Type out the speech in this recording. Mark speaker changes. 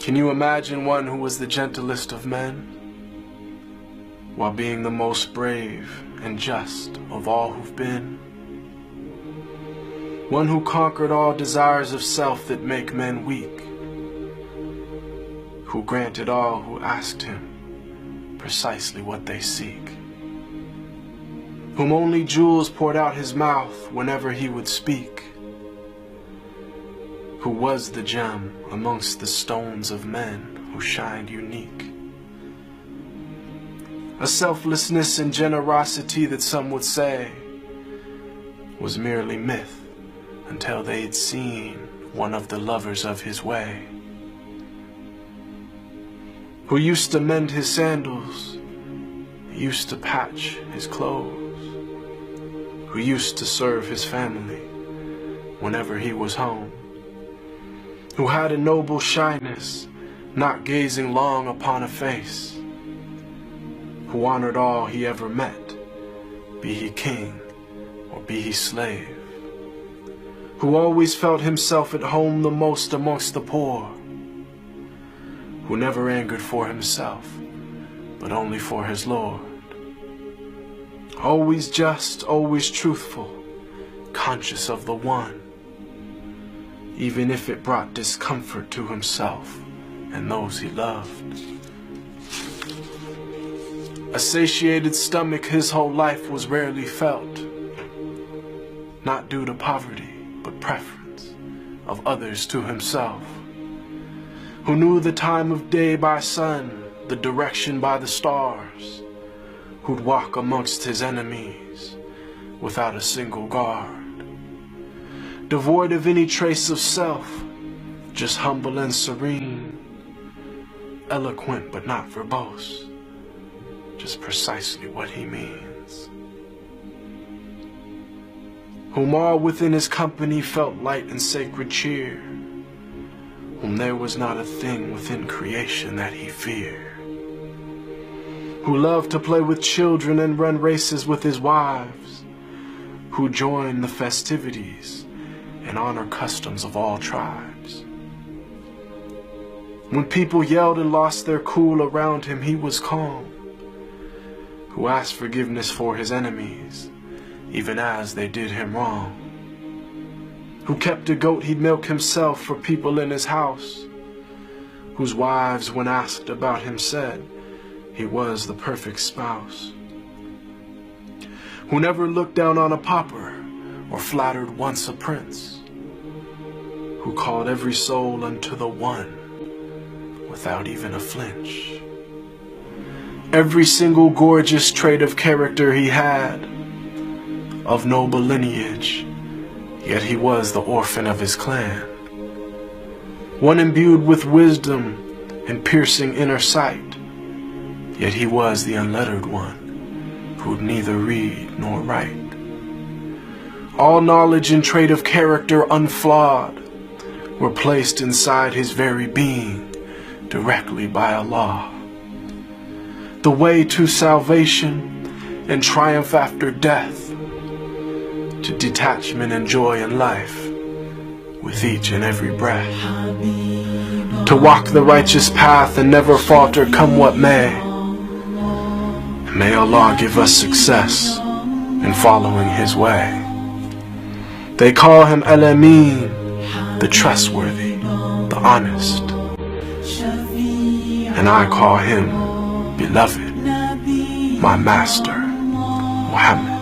Speaker 1: Can you imagine one who was the gentlest of men, while being the most brave and just of all who've been? One who conquered all desires of self that make men weak, who granted all who asked him precisely what they seek, whom only jewels poured out his mouth whenever he would speak, who was the gem amongst the stones of men who shined unique. A selflessness and generosity that some would say was merely myth until they'd seen one of the lovers of his way, who used to mend his sandals, used to patch his clothes, who used to serve his family whenever he was home, who had a noble shyness, not gazing long upon a face, who honored all he ever met, be he king or be he slave, who always felt himself at home the most amongst the poor, who never angered for himself, but only for his Lord, always just, always truthful, conscious of the one, even if it brought discomfort to himself and those he loved. A satiated stomach his whole life was rarely felt, not due to poverty, but preference of others to himself, who knew the time of day by sun, the direction by the stars, who'd walk amongst his enemies without a single guard, devoid of any trace of self, just humble and serene, eloquent but not verbose, just precisely what he means, whom all within his company felt light and sacred cheer, whom there was not a thing within creation that he feared, who loved to play with children and run races with his wives, who joined the festivities and honor customs of all tribes. When people yelled and lost their cool around him, he was calm, who asked forgiveness for his enemies, even as they did him wrong, who kept a goat he'd milk himself for people in his house, whose wives, when asked about him, said he was the perfect spouse, who never looked down on a pauper or flattered once a prince, who called every soul unto the one without even a flinch. Every single gorgeous trait of character he had, of noble lineage, yet he was the orphan of his clan, one imbued with wisdom and piercing inner sight, yet he was the unlettered one, who'd neither read nor write. All knowledge and trait of character unflawed were placed inside his very being directly by Allah. The way to salvation and triumph after death, to detachment and joy in life with each and every breath, to walk the righteous path and never falter come what may. May Allah give us success in following his way. They call him Al-Amin, the trustworthy, the honest, and I call him beloved, my master, Muhammad.